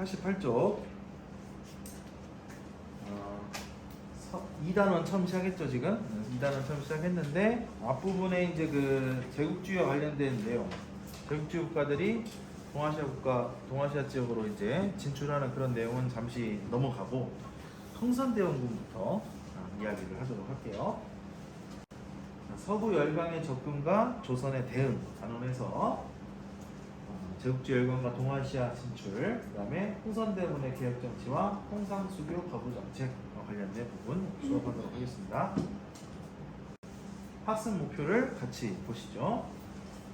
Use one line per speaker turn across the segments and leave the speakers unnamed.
88쪽 2단원 처음 시작했죠 지금? 2단원 처음 시작했는데 앞부분에 이제 그 제국주의와 관련된 내용, 제국주의 국가들이 동아시아 지역으로 이제 진출하는 그런 내용은 잠시 넘어가고 흥선대원군부터 이야기를 하도록 할게요. 서부 열강의 접근과 조선의 대응 단원에서 제국주의 열강과 동아시아 진출, 그 다음에 흥선대원의 개혁정치와 홍상수교 거부정책과 관련된 부분 수업하도록 하겠습니다. 학습 목표를 같이 보시죠.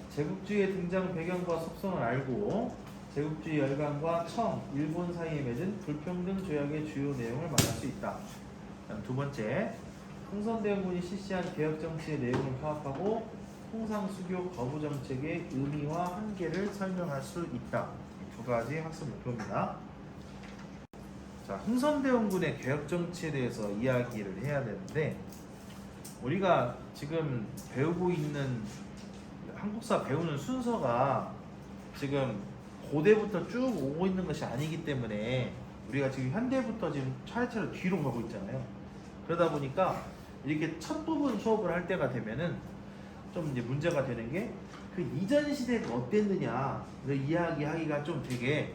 제국주의의 등장 배경과 속성을 알고 제국주의 열강과 청, 일본 사이에 맺은 불평등 조약의 주요 내용을 말할 수 있다. 두 번째, 흥선대원군이 실시한 개혁정치의 내용을 파악하고 홍상수교 거부정책의 의미와 한계를 설명할 수 있다. 두 가지 학습 목표입니다. 자, 흥선대원군의 개혁정치에 대해서 이야기를 해야 되는데 우리가 지금 배우고 있는 한국사 배우는 순서가 지금 고대부터 쭉 오고 있는 것이 아니기 때문에 우리가 지금 현대부터 지금 차례차례 뒤로 가고 있잖아요. 그러다 보니까 이렇게 첫 부분 수업을 할 때가 되면은 좀 이제 문제가 되는 게 그 이전 시대가 어땠느냐를 이야기하기가 좀 되게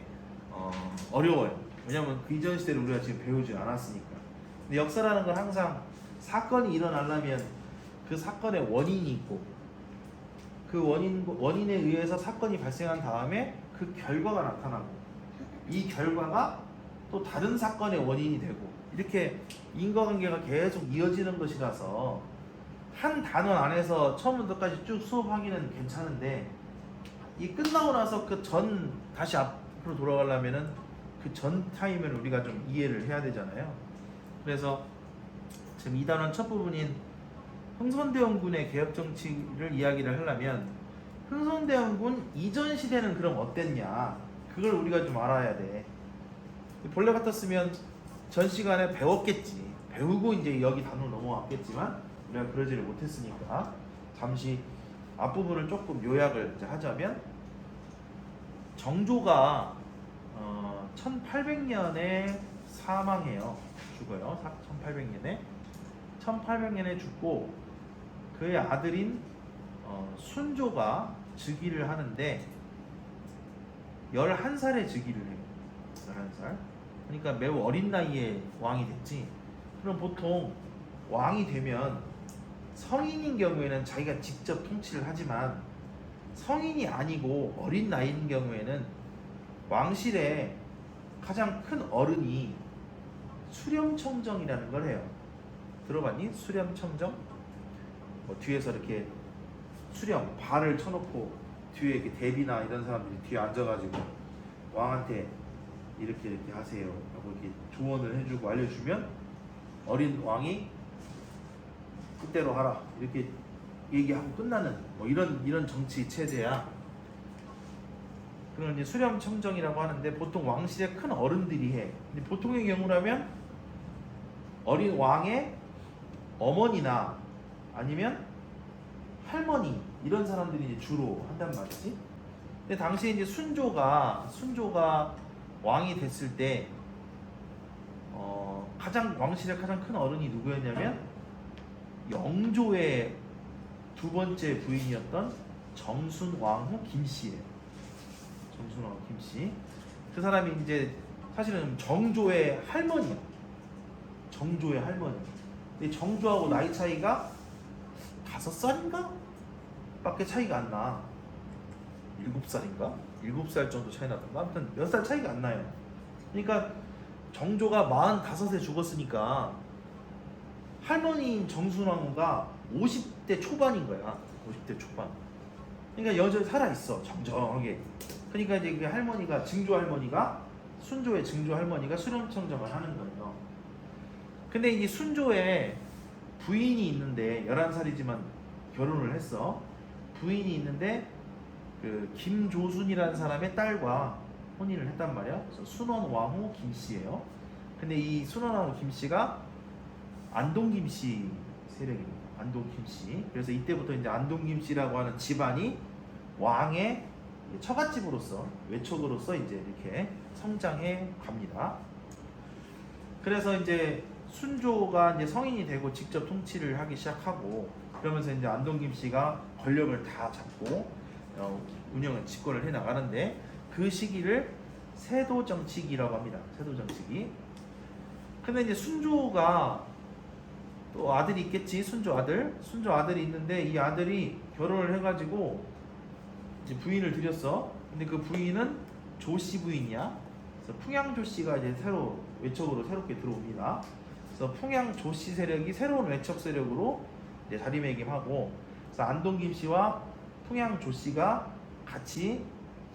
어려워요. 왜냐면 그 이전 시대를 우리가 지금 배우지 않았으니까. 근데 역사라는 건 항상 사건이 일어나려면 그 사건의 원인이 있고 그 원인에 의해서 사건이 발생한 다음에 그 결과가 나타나고 이 결과가 또 다른 사건의 원인이 되고 이렇게 인과관계가 계속 이어지는 것이라서 한 단원 안에서 처음부터까지 쭉 수업하기는 괜찮은데 이 끝나고 나서 그 전 다시 앞으로 돌아가려면은 그 전 타임을 우리가 좀 이해를 해야 되잖아요. 그래서 지금 2단원 첫 부분인 흥선대원군의 개혁정치를 이야기를 하려면 흥선대원군 이전 시대는 그럼 어땠냐 그걸 우리가 좀 알아야 돼. 본래 같았으면 전 시간에 배웠겠지. 배우고 이제 여기 단으로 넘어왔겠지만 우리가 그러지를 못했으니까 잠시 앞부분을 조금 요약을 이제 하자면 정조가 1800년에 사망해요. 죽어요. 1800년에 죽고 그의 아들인 순조가 즉위를 하는데 11살에 즉위를 해요. 11살. 그러니까 매우 어린 나이에 왕이 됐지. 그럼 보통 왕이 되면 성인인 경우에는 자기가 직접 통치를 하지만 성인이 아니고 어린 나이인 경우에는 왕실에 가장 큰 어른이 수렴청정이라는 걸 해요. 들어봤니? 수렴청정? 뭐 뒤에서 이렇게 수렴, 발을 쳐놓고 뒤에 이렇게 대비나 이런 사람들이 뒤에 앉아가지고 왕한테 이렇게 하세요 하고 이렇게 조언을 해주고 알려주면 어린 왕이 그때로 하라 이렇게 얘기하고 끝나는 뭐 이런 정치 체제야. 그런 이제 수렴청정이라고 하는데 보통 왕실의 큰 어른들이 해. 근데 보통의 경우라면 어린 왕의 어머니나 아니면 할머니 이런 사람들이 이제 주로 한단 말이지. 근데 당시에 이제 순조가 왕이 됐을 때 왕실의 가장 큰 어른이 누구였냐면 영조의 두 번째 부인이었던 정순왕후 김씨예요. 정순왕후 김씨. 그 사람이 이제 사실은 정조의 할머니예요. 정조의 할머니. 근데 정조하고 나이 차이가 5살인가? 밖에 차이가 안 나. 7살인가? 7살 정도 차이 나던가? 아무튼 몇 살 차이가 안 나요. 그러니까 정조가 45세 죽었으니까 할머니인 정순왕후가 50대 초반인 거야. 50대 초반. 그러니까 여전히 살아있어. 정정하게. 그러니까 이제 그 할머니가, 순조의 증조 할머니가 수렴청정을 하는 거예요. 근데 이제 순조의 부인이 있는데 11살이지만 결혼을 했어. 부인이 있는데 그 김조순이라는 사람의 딸과 혼인을 했단 말이야. 그래서 순원왕후 김씨예요. 근데 이 순원왕후 김씨가 안동 김씨 세력입니다. 안동 김씨. 그래서 이때부터 이제 안동 김씨라고 하는 집안이 왕의 처갓집으로서 외척으로서 이제 이렇게 성장해 갑니다. 그래서 이제 순조가 이제 성인이 되고 직접 통치를 하기 시작하고 그러면서 이제 안동 김씨가 권력을 다 잡고 운영을 집권을 해 나가는데 그 시기를 세도 정치기라고 합니다. 세도 정치기. 근데 이제 순조가 또 아들이 있겠지. 순조 아들이 있는데 이 아들이 결혼을 해가지고 이제 부인을 들였어. 근데 그 부인은 조씨 부인이야. 그래서 풍양 조씨가 이제 외척으로 새롭게 들어옵니다. 그래서 풍양 조씨 세력이 새로운 외척 세력으로 이제 자리매김하고, 그래서 안동 김씨와 풍양 조씨가 같이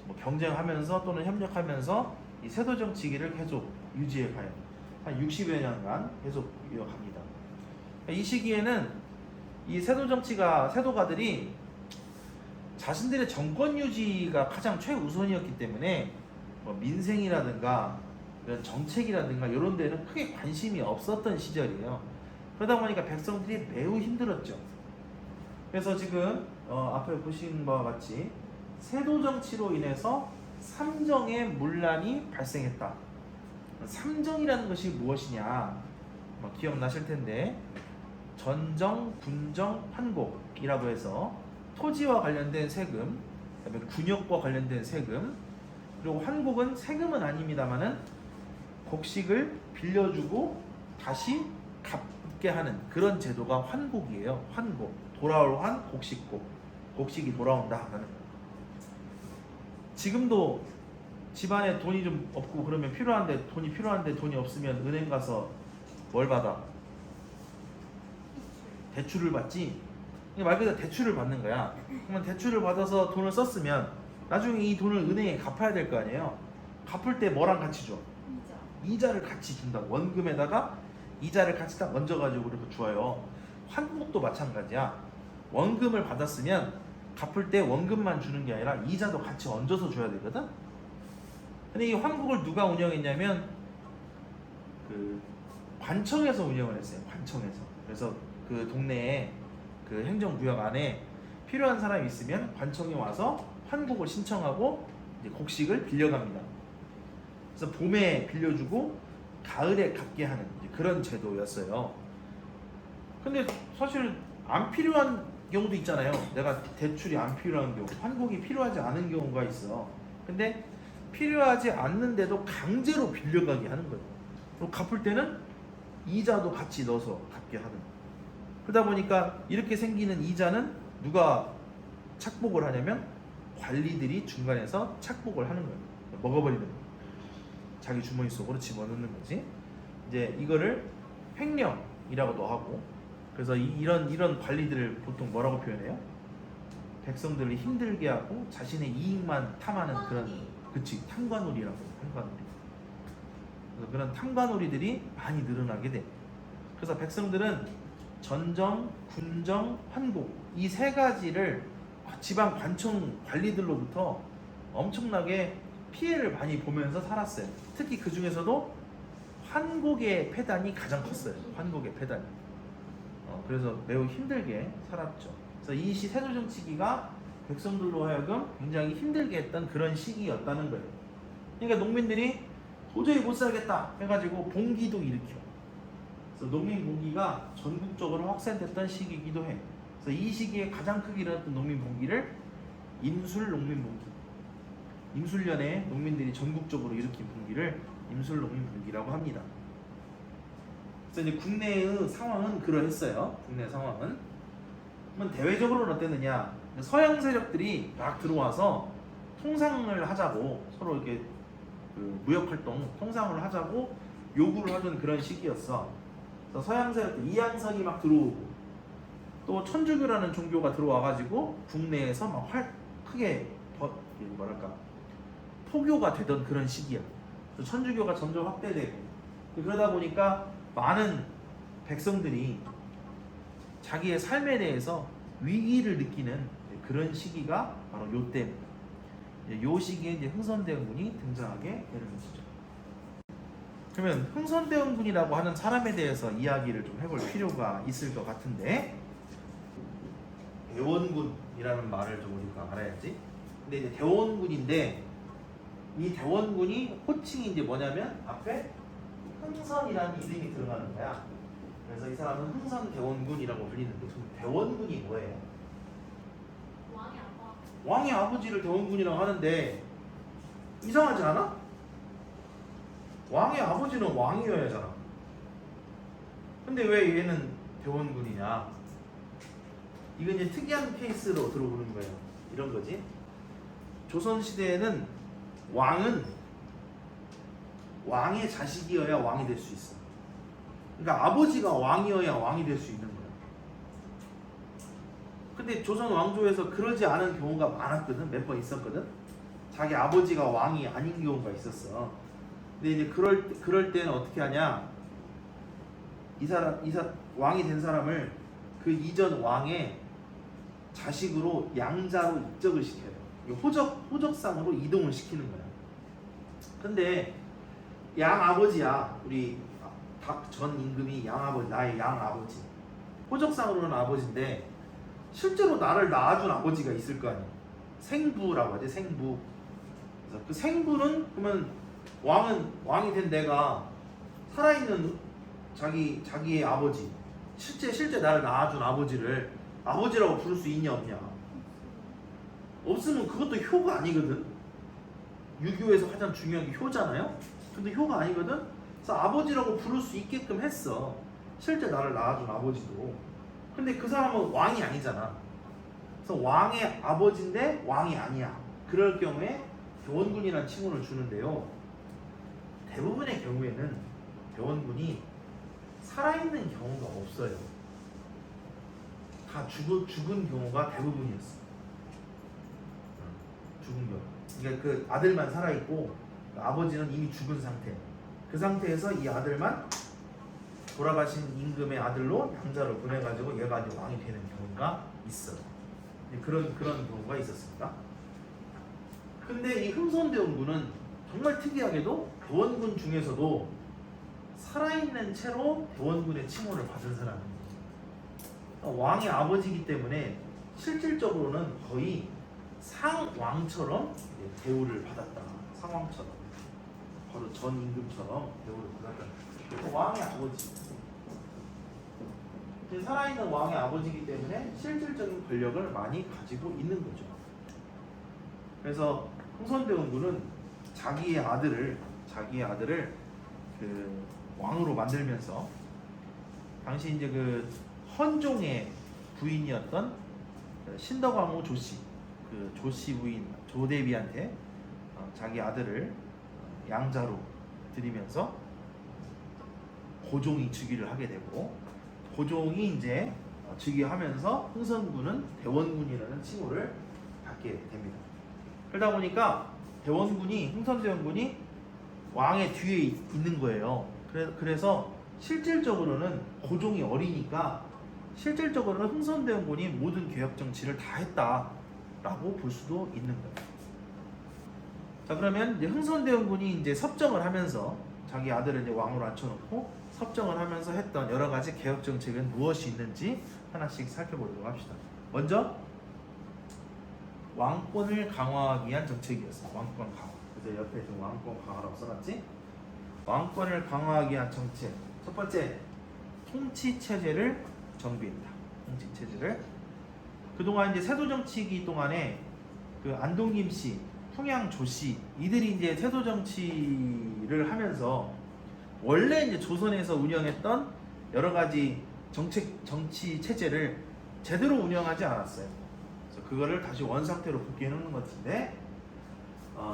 뭐 경쟁하면서 또는 협력하면서 이 세도 정치기를 계속 유지해 가요. 한 60여 년간 계속 이어갑니다. 이 시기에는 이 세도가들이 자신들의 정권 유지가 가장 최우선이었기 때문에 뭐 민생이라든가 이런 정책이라든가 이런 데는 크게 관심이 없었던 시절이에요. 그러다 보니까 백성들이 매우 힘들었죠. 그래서 지금 앞에 보신 바와 같이 세도 정치로 인해서 삼정의 문란이 발생했다. 삼정이라는 것이 무엇이냐? 기억나실 텐데 전정, 군정, 환곡이라고 해서 토지와 관련된 세금, 그다음에 군역과 관련된 세금, 그리고 환곡은 세금은 아닙니다만은 곡식을 빌려주고 다시 갚게 하는 그런 제도가 환곡이에요. 환곡, 돌아올 환, 곡식곡, 곡식이 돌아온다 하는 거예요. 지금도 집안에 돈이 좀 없고 그러면 돈이 필요한데 돈이 없으면 은행 가서 뭘 받아? 대출을 받지. 말 그대로 대출을 받는 거야. 그러면 대출을 받아서 돈을 썼으면 나중에 이 돈을 은행에 갚아야 될 거 아니에요. 갚을 때 뭐랑 같이 줘? 이자를 같이 준다. 원금에다가 이자를 같이 딱 얹어가지고 이렇게 줘요. 환국도 마찬가지야. 원금을 받았으면 갚을 때 원금만 주는 게 아니라 이자도 같이 얹어서 줘야 되거든. 근데 이 환국을 누가 운영했냐면 그 관청에서 운영을 했어요. 관청에서. 그래서 그 동네에 그 행정구역 안에 필요한 사람이 있으면 관청에 와서 환국을 신청하고 이제 곡식을 빌려갑니다. 그래서 봄에 빌려주고 가을에 갚게 하는 그런 제도였어요. 근데 사실 안 필요한 경우도 있잖아요. 내가 대출이 안 필요한 경우, 환국이 필요하지 않은 경우가 있어. 근데 필요하지 않는데도 강제로 빌려가게 하는 거예요. 그리고 갚을 때는 이자도 같이 넣어서 갚게 하는 거예요. 그러다 보니까 이렇게 생기는 이자는 누가 착복을 하냐면 관리들이 중간에서 착복을 하는 거예요. 먹어버리는 거예요. 자기 주머니 속으로 집어넣는 거지. 이제 이거를 횡령이라고도 하고, 그래서 이런 관리들을 보통 뭐라고 표현해요? 백성들을 힘들게 하고 자신의 이익만 탐하는 그런, 그치, 탐관오리라고 해요. 탐관오리. 그래서 그런 탐관오리들이 많이 늘어나게 돼. 그래서 백성들은 전정, 군정, 환곡 이 세 가지를 지방 관청 관리들로부터 엄청나게 피해를 많이 보면서 살았어요. 특히 그 중에서도 환곡의 폐단이 가장 컸어요. 환곡의 폐단이. 그래서 매우 힘들게 살았죠. 그래서 이 세도 정치기가 백성들로 하여금 굉장히 힘들게 했던 그런 시기였다는 거예요. 그러니까 농민들이 도저히 못 살겠다 해가지고 봉기도 일으켜. 그래서 농민 봉기가 전국적으로 확산됐던 시기이기도 해. 그래서 이 시기에 가장 크게 일어났던 농민 봉기를 임술 농민 봉기. 임술년에 농민들이 전국적으로 일으킨 봉기를 임술 농민 봉기라고 합니다. 그래서 이제 국내의 상황은 그러했어요. 국내 상황은. 그러면 대외적으로는 어땠느냐? 서양 세력들이 막 들어와서 통상을 하자고 서로 이렇게 그 무역 활동, 통상을 하자고 요구를 하던 그런 시기였어. 그래서 서양 세력들 이양석이 막 들어오고 또 천주교라는 종교가 들어와가지고 국내에서 막 크게 포교가 되던 그런 시기야. 그래서 천주교가 점점 확대되고 그러다 보니까 많은 백성들이 자기의 삶에 대해서 위기를 느끼는 그런 시기가 바로 요때. 요 시기에 이제 흥선대원군이 등장하게 되는 것이죠. 그러면 흥선대원군이라고 하는 사람에 대해서 이야기를 좀 해볼 필요가 있을 것 같은데, 대원군이라는 말을 좀 우리가 알아야지. 근데 이제 대원군인데 이 대원군이 호칭이 이제 뭐냐면 앞에 흥선이라는 이름이 들어가는 거야. 그래서 이 사람은 흥선 대원군이라고 불리는데 그 대원군이 뭐예요?
왕이 아빠.
왕의 아버지를 대원군이라고 하는데 이상하지 않아? 왕의 아버지는 왕이어야 하잖아. 근데 왜 얘는 대원군이냐? 이건 이제 특이한 케이스로 들어오는 거예요. 이런 거지. 조선시대에는 왕은 왕의 자식이어야 왕이 될 수 있어. 그러니까 아버지가 왕이어야 왕이 될 수 있는 거야. 근데 조선 왕조에서 그러지 않은 경우가 많았거든. 몇 번 있었거든. 자기 아버지가 왕이 아닌 경우가 있었어. 근데 이제 그럴 때는 어떻게 하냐? 왕이 된 사람을 그 이전 왕의 자식으로 양자로 입적을 시켜요. 호적상으로 이동을 시키는 거야. 근데 양아버지야. 우리 전 임금이 양아버지, 나의 양아버지. 호적상으로는 아버지인데 실제로 나를 낳아준 아버지가 있을 거 아니야. 생부라고 하지, 생부. 그래서 그 생부는 그러면 왕이 된 내가 살아있는 자기의 아버지, 실제 나를 낳아준 아버지를 아버지라고 부를 수 있냐 없냐? 없으면 그것도 효가 아니거든. 유교에서 가장 중요한 게 효잖아요. 근데 효가 아니거든. 그래서 아버지라고 부를 수 있게끔 했어. 실제 나를 낳아준 아버지도. 근데 그 사람은 왕이 아니잖아. 그래서 왕의 아버지인데 왕이 아니야. 그럴 경우에 대원군이라는 칭호를 주는데요. 대부분의 경우에는 대원군이 살아있는 경우가 없어요. 다 죽은 경우가 대부분이었어. 죽은 경우. 그러니까 그 아들만 살아있고 아버지는 이미 죽은 상태. 그 상태에서 이 아들만 돌아가신 임금의 아들로 양자로 보내가지고 얘가 이제 왕이 되는 경우가 있어. 그런 경우가 있었습니다. 근데 이 흥선대원군은 정말 특이하게도 대원군 중에서도 살아있는 채로 대원군의 칭호를 받은 사람입니다. 왕의 아버지이기 때문에 실질적으로는 거의 상왕처럼 대우를 받았다. 상왕처럼. 바로 전 임금처럼 대우를 받았다. 왕의 아버지. 살아있는 왕의 아버지이기 때문에 실질적인 권력을 많이 가지고 있는 거죠. 그래서 흥선대원군은 자기의 아들을 그 왕으로 만들면서 당시 이제 그 헌종의 부인이었던 신덕왕후 조씨, 그 조씨 부인 조대비한테 자기 아들을 양자로 드리면서 고종이 즉위를 하게 되고, 고종이 이제 즉위하면서 흥선군은 대원군이라는 칭호를 받게 됩니다. 그러다 보니까 흥선대원군이 왕의 뒤에 있는 거예요. 그래서 실질적으로는 고종이 어리니까 실질적으로는 흥선대원군이 모든 개혁 정치를 다 했다라고 볼 수도 있는 거예요. 자, 그러면 이제 흥선대원군이 이제 섭정을 하면서 자기 아들을 이제 왕으로 앉혀놓고 섭정을 하면서 했던 여러 가지 개혁 정책은 무엇이 있는지 하나씩 살펴보도록 합시다. 먼저 왕권을 강화하기 위한 정책이었어요. 왕권 강화. 그래서 옆에 좀 왕권 강화라고 써놨지? 왕권을 강화하기 위한 정책. 첫 번째, 통치 체제를 정비했다. 통치 체제를. 그동안 이제 세도 정치기 동안에 그 안동김 씨, 풍양 조 씨, 이들이 이제 세도 정치를 하면서 원래 이제 조선에서 운영했던 여러 가지 정치 체제를 제대로 운영하지 않았어요. 그래서 그거를 다시 원상태로 복귀해 놓는 것 같은데,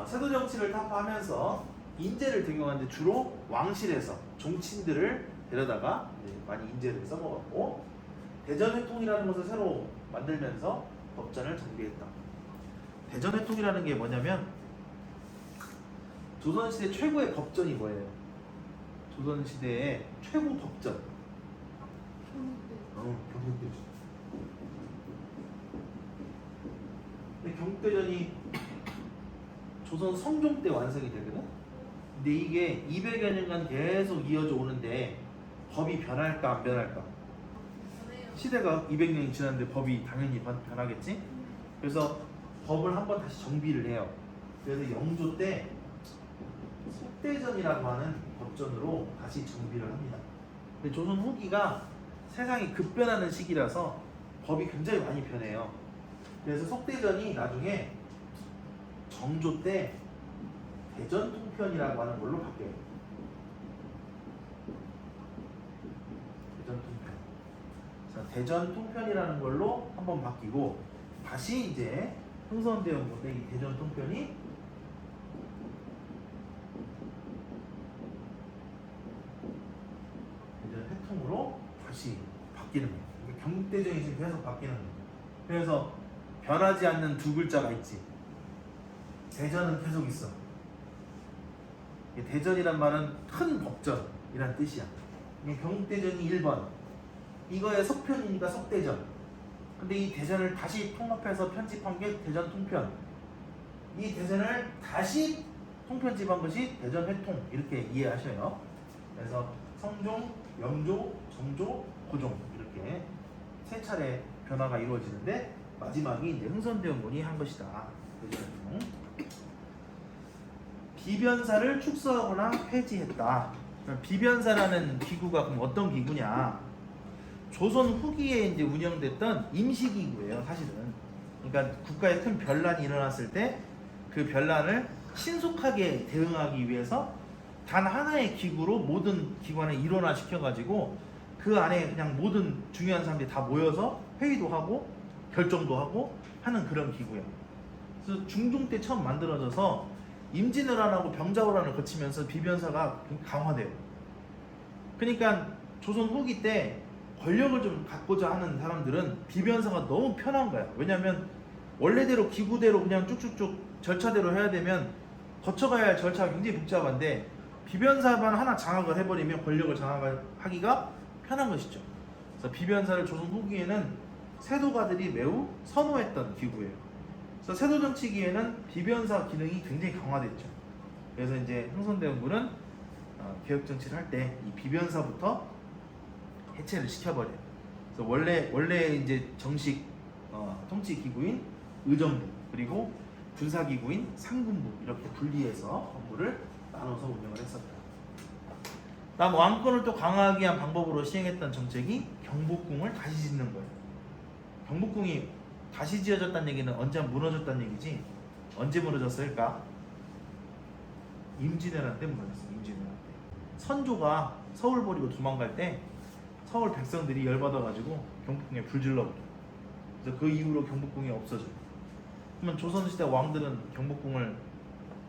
세도 정치를 타파하면서 인재를 등용하는데 주로 왕실에서 종친들을 데려다가 많이 인재를 써먹었고, 대전회통이라는 것을 새로 만들면서 법전을 정비했다. 대전회통이라는 게 뭐냐면 조선시대 최고의 법전이 뭐예요? 조선시대의 최고 법전. 경국대전. 근데 경국대전이 조선 성종 때 완성이 되거든? 근데 이게 200여 년간 계속 이어져 오는데 법이 변할까 안 변할까? 시대가 200년이 지났는데 법이 당연히 변하겠지? 그래서 법을 한번 다시 정비를 해요. 그래서 영조 때 속대전이라고 하는 법전으로 다시 정비를 합니다. 근데 조선 후기가 세상이 급변하는 시기라서 법이 굉장히 많이 변해요. 그래서 속대전이 나중에 정조 때 대전통편이라고 하는 걸로 바뀌어요. 대전통편. 자, 대전통편이라는 걸로 한번 바뀌고 다시 이제 흥선대원 때 이 대전통편이 대전회통으로 다시 바뀌는 거예요. 그러니까 경국대전이 지금 계속 바뀌는 거예요. 그래서 변하지 않는 두 글자가 있지. 대전은 계속 있어. 대전이란 말은 큰 법전이란 뜻이야. 경국대전이 1번. 이거의 속편이니까 속대전. 근데 이 대전을 다시 통합해서 편집한 게 대전통편. 이 대전을 다시 통편집한 것이 대전회통. 이렇게 이해하셔요. 그래서 성종, 영조, 정조, 고종 이렇게 세 차례 변화가 이루어지는데 마지막이 이제 흥선대원군이 한 것이다. 대전회통. 비변사를 축소하거나 폐지했다. 비변사라는 기구가 그럼 어떤 기구냐? 조선 후기에 이제 운영됐던 임시기구예요, 사실은. 그러니까 국가에 큰 변란이 일어났을 때 그 변란을 신속하게 대응하기 위해서 단 하나의 기구로 모든 기관을 일원화시켜가지고 그 안에 그냥 모든 중요한 사람들이 다 모여서 회의도 하고 결정도 하고 하는 그런 기구예요. 그래서 중종 때 처음 만들어져서 임진왜란하고 병자호란을 거치면서 비변사가 강화돼요. 그러니까 조선 후기 때 권력을 좀 갖고자 하는 사람들은 비변사가 너무 편한 거야. 왜냐하면 원래대로 기구대로 그냥 쭉쭉쭉 절차대로 해야 되면 거쳐가야 할 절차가 굉장히 복잡한데 비변사만 하나 장악을 해버리면 권력을 장악하기가 편한 것이죠. 그래서 비변사를 조선 후기에는 세도가들이 매우 선호했던 기구예요. 그래서 세도 정치기에는 비변사 기능이 굉장히 강화됐죠. 그래서 이제 흥선대원군은 개혁 정치를 할 때 이 비변사부터 해체를 시켜버려요. 그래서 원래 이제 정식 통치 기구인 의정부 그리고 군사 기구인 상군부 이렇게 분리해서 업무를 나눠서 운영을 했었다. 다음 왕권을 또 강화하기 위한 방법으로 시행했던 정책이 경복궁을 다시 짓는 거예요. 경복궁이 다시 지어졌다는 얘기는 언제 무너졌다는 얘기지. 언제 무너졌을까? 임진왜란 때 무너졌어요. 임진왜란 때. 선조가 서울 버리고 도망갈 때 서울 백성들이 열받아가지고 경복궁에 불 질러버려. 그래서 그 이후로 경복궁이 없어져요. 그러면 조선시대 왕들은 경복궁을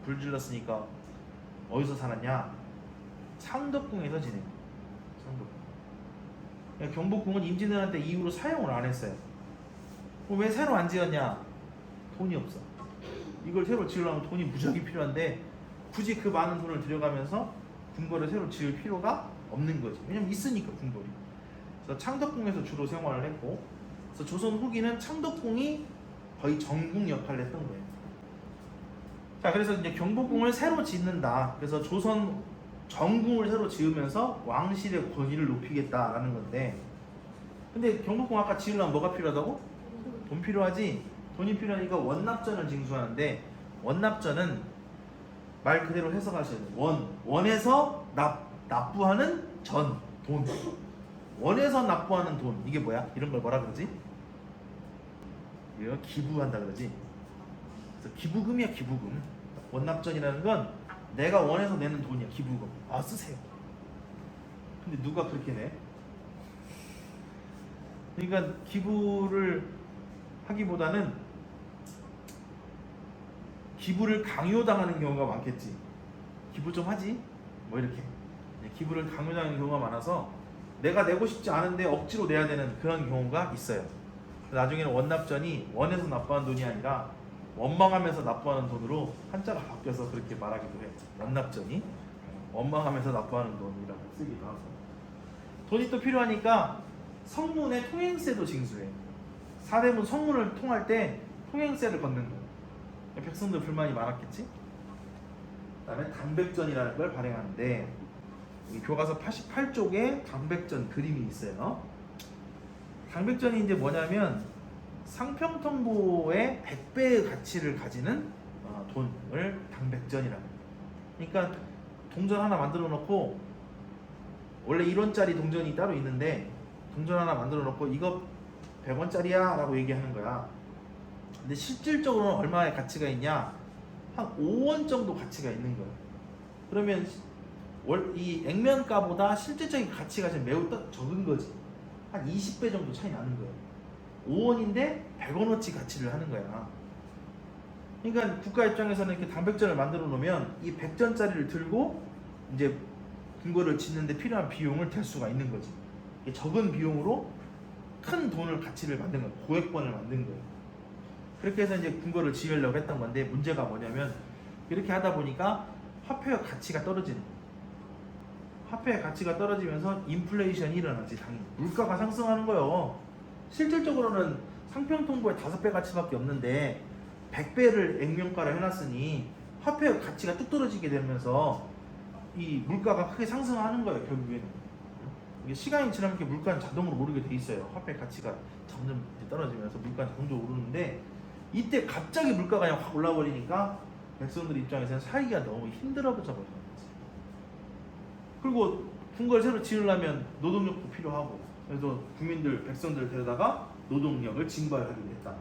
불 질렀으니까 어디서 살았냐? 창덕궁에서 지내요. 창덕궁. 그러니까 경복궁은 임진왜란 때 이후로 사용을 안 했어요. 왜 새로 안 지었냐? 돈이 없어. 이걸 새로 지으려면 돈이 무지하게 필요한데 굳이 그 많은 돈을 들여가면서 궁궐을 새로 지을 필요가 없는 거지. 왜냐면 있으니까 궁궐이. 그래서 창덕궁에서 주로 생활을 했고, 그래서 조선 후기는 창덕궁이 거의 정궁 역할을 했던 거예요. 자, 그래서 이제 경복궁을 새로 짓는다. 그래서 조선 정궁을 새로 지으면서 왕실의 권위를 높이겠다라는 건데, 근데 경복궁 아까 지으려면 뭐가 필요하다고? 돈 필요하지. 돈이 필요하니까 원납전을 징수하는데, 원납전은 말 그대로 해석하셔야 돼요. 원에서 납부하는 전, 돈. 원에서 납부하는 돈. 이게 뭐야? 이런 걸 뭐라 그러지? 이거 기부한다 그러지. 그래서 기부금이야, 기부금. 원납전이라는 건 내가 원해서 내는 돈이야, 기부금. 아, 쓰세요. 근데 누가 그렇게 내? 그러니까 기부를 하기보다는 기부를 강요당하는 경우가 많겠지. 기부 좀 하지? 뭐 이렇게. 기부를 강요당하는 경우가 많아서 내가 내고 싶지 않은데 억지로 내야 되는 그런 경우가 있어요. 나중에는 원납전이 원에서 납부한 돈이 아니라 원망하면서 납부하는 돈으로 한자가 바뀌어서 그렇게 말하기도 해요. 원납전이 원망하면서 납부하는 돈이라고 쓰기도 하고. 돈이 또 필요하니까 성문의 통행세도 징수해요. 사대문 성문을 통할 때 통행세를 걷는 거예요. 백성들 불만이 많았겠지? 그 다음에 당백전이라는 걸 발행하는데 이 교과서 88쪽에 당백전 그림이 있어요. 당백전이 이제 뭐냐면 상평통보의 100배의 가치를 가지는 돈을 당백전이라고 합니다. 그러니까 동전 하나 만들어 놓고 원래 1원짜리 동전이 따로 있는데 동전 하나 만들어 놓고 이거 100원짜리야 라고 얘기하는 거야. 근데 실질적으로는 얼마의 가치가 있냐? 한 5원 정도 가치가 있는 거예요. 그러면 이 액면가보다 실질적인 가치가 지금 매우 적은 거지. 한 20배 정도 차이 나는 거예요. 5원인데 100원어치 가치를 하는 거야. 그러니까 국가 입장에서는 이렇게 당백전을 만들어 놓으면 이 100전짜리를 들고 이제 궁궐을 짓는데 필요한 비용을 댈 수가 있는 거지. 적은 비용으로 큰 돈을 가치를 만든 거예요. 고액권을 만든 거예요. 그렇게 해서 이제 궁궐을 지으려고 했던 건데 문제가 뭐냐면 이렇게 하다 보니까 화폐의 가치가 떨어지는 거예요. 화폐의 가치가 떨어지면서 인플레이션이 일어나지. 당연히 물가가 상승하는 거예요. 실질적으로는 상평통보의 5배 가치밖에 없는데 100배를 액면가로 해놨으니 화폐의 가치가 뚝 떨어지게 되면서 이 물가가 크게 상승하는 거예요. 결국에는 이게 시간이 지나면 이렇게 물가는 자동으로 오르게 돼 있어요. 화폐 가치가 점점 떨어지면서 물가는 자동적으로 오르는데 이때 갑자기 물가가 그냥 확 올라버리니까 백성들 입장에서는 살기가 너무 힘들어져 버리는 거지. 그리고 궁궐 새로 지으려면 노동력도 필요하고 그래서 국민들 백성들을 데려다가 노동력을 징발하기로 했다.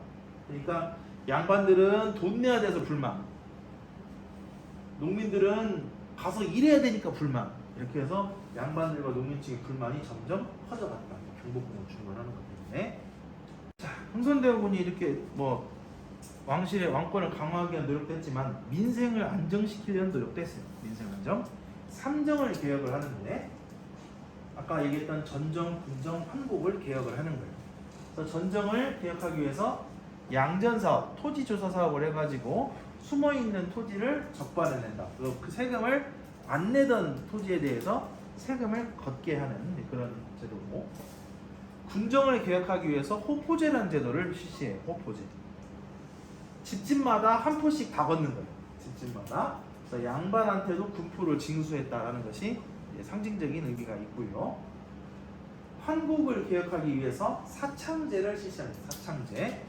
그러니까 양반들은 돈 내야 돼서 불만, 농민들은 가서 일해야 되니까 불만. 이렇게 해서 양반들과 농민층의 불만이 점점 커져갔다. 경복궁을 중건하는 것 때문에. 자, 흥선대원군이 이렇게 뭐 왕실의 왕권을 강화하기 위한 노력도 했지만 민생을 안정시키려는 노력도 했어요. 민생 안정. 삼정을 개혁을 하는데 아까 얘기했던 전정, 군정, 환곡을 개혁을 하는 거예요. 그래서 전정을 개혁하기 위해서 양전사업, 토지조사 사업을 해가지고 숨어있는 토지를 적발해낸다. 그리고 그 세금을 안 내던 토지에 대해서 세금을 걷게 하는 그런 제도고, 군정을 개혁하기 위해서 호포제라는 제도를 실시해요. 호포제. 집집마다 한 포씩 다 걷는 거예요. 집집마다. 그래서 양반한테도 군포를 징수했다라는 것이 상징적인 의미가 있고요. 환국을 개혁하기 위해서 사창제를 실시합니다. 사창제.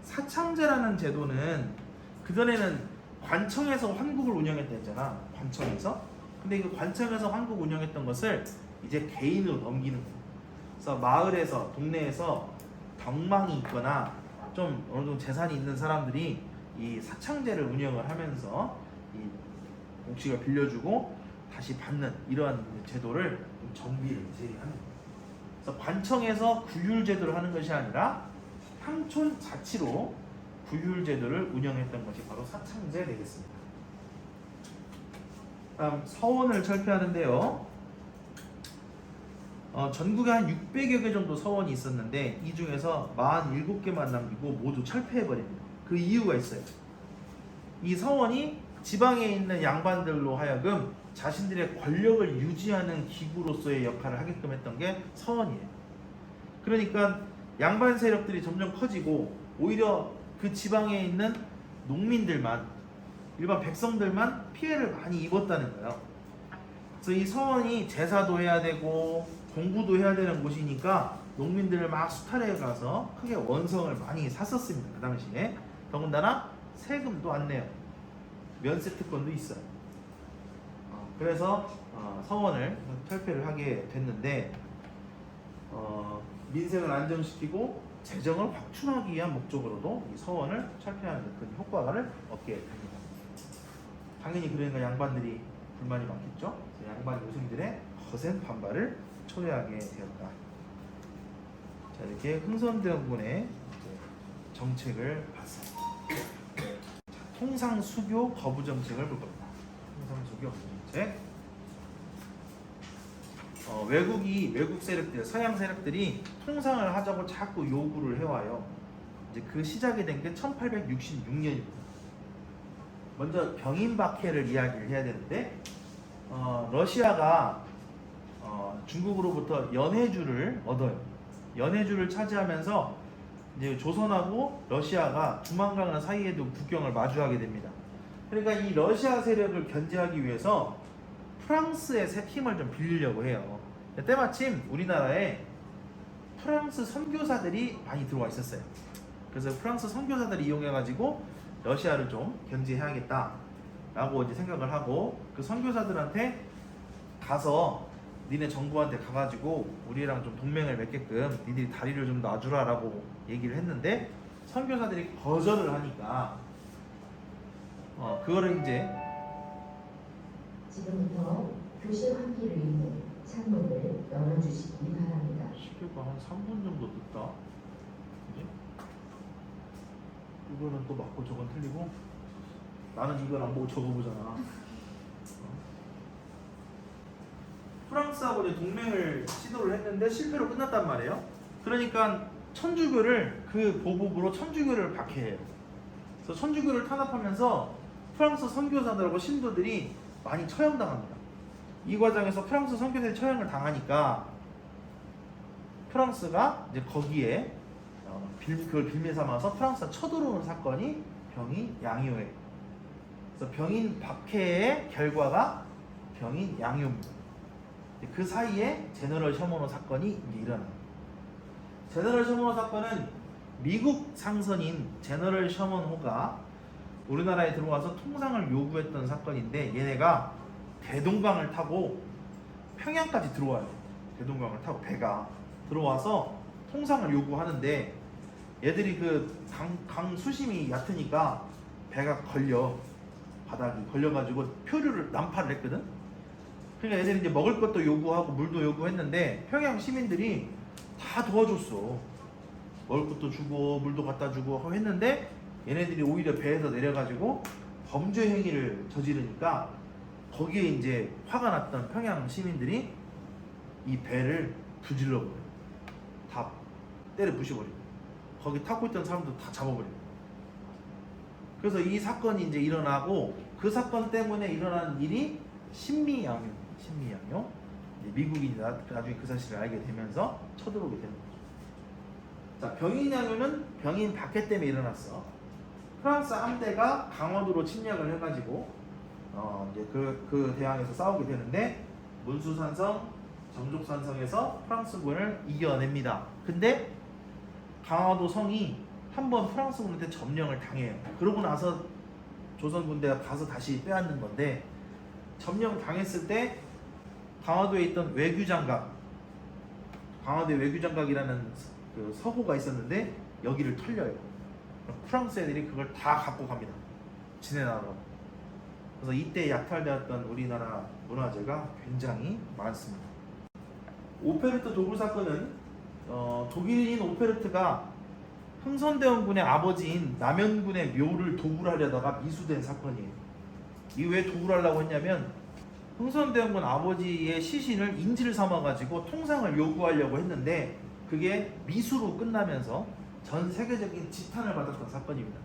사창제라는 제도는 그전에는 관청에서 환국을 운영했다 했잖아. 관청에서. 근데 그 관청에서 환국 운영했던 것을 이제 개인으로 넘기는 거예요. 그래서 마을에서, 동네에서 덕망이 있거나 좀 어느 정도 재산이 있는 사람들이 이 사창제를 운영을 하면서 이 옥식을 빌려주고 다시 받는 이러한 제도를 정비를 제리하는 거예요. 그래서 관청에서 구율제도를 하는 것이 아니라 향촌 자치로 구율제도를 운영했던 것이 바로 사창제 되겠습니다. 다음 서원을 철폐하는데요. 전국에 한 600여 개 정도 서원이 있었는데 이 중에서 47개만 남기고 모두 철폐해버립니다. 그 이유가 있어요. 이 서원이 지방에 있는 양반들로 하여금 자신들의 권력을 유지하는 기구로서의 역할을 하게끔 했던 게 서원이에요. 그러니까 양반 세력들이 점점 커지고 오히려 그 지방에 있는 농민들만, 일반 백성들만 피해를 많이 입었다는 거예요. 그래서 이 서원이 제사도 해야 되고 공부도 해야 되는 곳이니까 농민들을 막 수탈해 가서 크게 원성을 많이 샀었습니다. 그 당시에. 더군다나 세금도 안 내요. 면세 특권도 있어요. 그래서 서원을 철폐를 하게 됐는데 민생을 안정시키고 재정을 확충하기 위한 목적으로도 이 서원을 철폐하는 그 효과를 얻게 됩니다. 당연히 그러니까 양반들이 불만이 많겠죠. 양반 요생들의 거센 반발을 초래하게 되었다. 자, 이렇게 흥선대원군의 정책을 봤어요. 통상수교 거부 정책을 볼 겁니다. 통상수교 거부 정책. 외국 세력들, 서양 세력들이 통상을 하자고 자꾸 요구를 해와요. 이제 그 시작이 된 게 1866년입니다. 먼저 병인박해를 이야기를 해야 되는데, 러시아가 중국으로부터 연해주를 얻어요. 연해주를 차지하면서 이제 조선하고 러시아가 두만강을 사이에도 국경을 마주하게 됩니다. 그러니까 이 러시아 세력을 견제하기 위해서 프랑스의 힘을 좀 빌리려고 해요. 때마침 우리나라에 프랑스 선교사들이 많이 들어와 있었어요. 그래서 프랑스 선교사들이 이용해가지고 러시아를 좀 견제해야겠다라고 이제 생각을 하고 그 선교사들한테 가서 니네 정부한테 가가지고 우리랑 좀 동맹을 맺게끔 니들이 다리를 좀 놔주라라고 얘기를 했는데 선교사들이 거절을 하니까 그거를 이제
지금부터 교실 환기를 위해 창문을 열어주시기 바랍니다.
시계가 한 3분 정도 늦다. 그지? 이거는 또 맞고 저건 틀리고 나는 이걸 안 보고 저거 보잖아. 프랑스하고 이제 동맹을 시도를 했는데 실패로 끝났단 말이에요. 그러니까 천주교를 그 보복으로 천주교를 박해해요. 그래서 천주교를 탄압하면서 프랑스 선교사들하고 신도들이 많이 처형당합니다. 이 과정에서 프랑스 선교사들이 처형을 당하니까 프랑스가 이제 거기에 그걸 빌미 삼아서 프랑스가 쳐들어오는 사건이 병인 양요예요. 그래서 병인 박해의 결과가 병인 양요입니다. 그 사이에 제너럴 셔머노 사건이 이제 일어나요. 제너럴 셔머노 사건은 미국 상선인 제너럴 셔먼호가 우리나라에 들어와서 통상을 요구했던 사건인데 얘네가 대동강을 타고 평양까지 들어와요. 대동강을 타고 배가 들어와서 통상을 요구하는데 얘들이 그 강 수심이 얕으니까 배가 걸려 바닥이 걸려가지고 표류를 난파를 했거든. 그러니까 얘들이 이제 먹을 것도 요구하고 물도 요구했는데 평양 시민들이 다 도와줬어. 먹을 것도 주고 물도 갖다 주고 하고 했는데 얘네들이 오히려 배에서 내려가지고 범죄 행위를 저지르니까 거기에 이제 화가 났던 평양 시민들이 이 배를 부질러버려. 다 때려 부셔버려. 거기 타고 있던 사람도 다 잡아버려. 그래서 이 사건이 이제 일어나고 그 사건 때문에 일어난 일이 신미양요. 신미양요. 미국이 나중에 그 사실을 알게 되면서 쳐들어오게 되는 거죠. 자, 병인양요는 병인 박해 때문에 일어났어. 프랑스 함대가 강원도로 침략을 해가지고 이제 그 대항에서 싸우게 되는데 문수산성, 정족산성에서 프랑스군을 이겨냅니다. 근데 강화도 성이 한번 프랑스군한테 점령을 당해요. 그러고 나서 조선군대가 가서 다시 빼앗는 건데 점령 당했을 때 강화도에 있던 외교장각, 강화도에 외교장각이라는 그 서고가 있었는데 여기를 털려요. 프랑스 애들이 그걸 다 갖고 갑니다. 지네 나라로. 그래서 이때 약탈되었던 우리나라 문화재가 굉장히 많습니다. 오페르트 도굴 사건은 독일인 오페르트가 흥선대원군의 아버지인 남현군의 묘를 도굴하려다가 미수된 사건이에요. 이 왜 도굴하려고 했냐면 흥선대원군 아버지의 시신을 인질 삼아가지고 통상을 요구하려고 했는데 그게 미수로 끝나면서 전 세계적인 지탄을 받았던 사건입니다.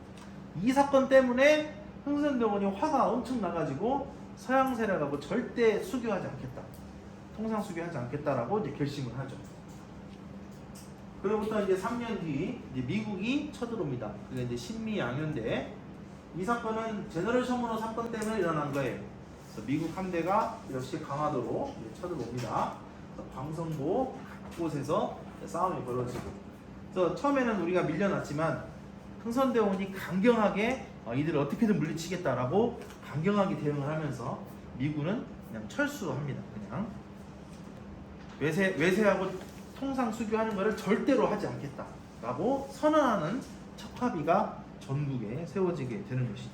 이 사건 때문에 흥선대원군이 화가 엄청 나가지고 서양 세력하고 절대 수교하지 않겠다, 통상 수교하지 않겠다라고 이제 결심을 하죠. 그로부터 이제 3년 뒤 이제 미국이 쳐들어옵니다. 그게 이제 신미양요인데 이 사건은 제너럴 셔먼호 사건 때문에 일어난 거예요. 그래서 미국 함대가 역시 강화도로 쳐들어옵니다. 광성보 곳에서 싸움이 벌어지고, 그래서 처음에는 우리가 밀려났지만 흥선대원이 강경하게 이들을 어떻게든 물리치겠다라고 강경하게 대응을 하면서 미군은 그냥 철수합니다. 그냥 외세하고 통상 수교하는 것을 절대로 하지 않겠다라고 선언하는 척합의가 전국에 세워지게 되는 것이죠.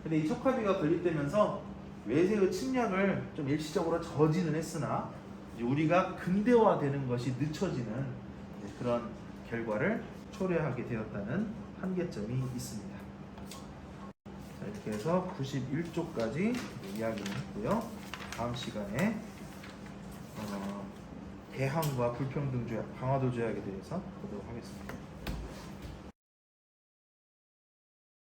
근데 이 척합의가 건립되면서 외세의 침략을 좀 일시적으로 저지는 했으나 이제 우리가 근대화되는 것이 늦춰지는 그런 결과를 초래하게 되었다는 한계점이 있습니다. 자, 이렇게 해서 91쪽까지 이야기를 했고요. 다음 시간에 대항과 불평등 조약, 강화도 조약에 대해서 보도록 하겠습니다.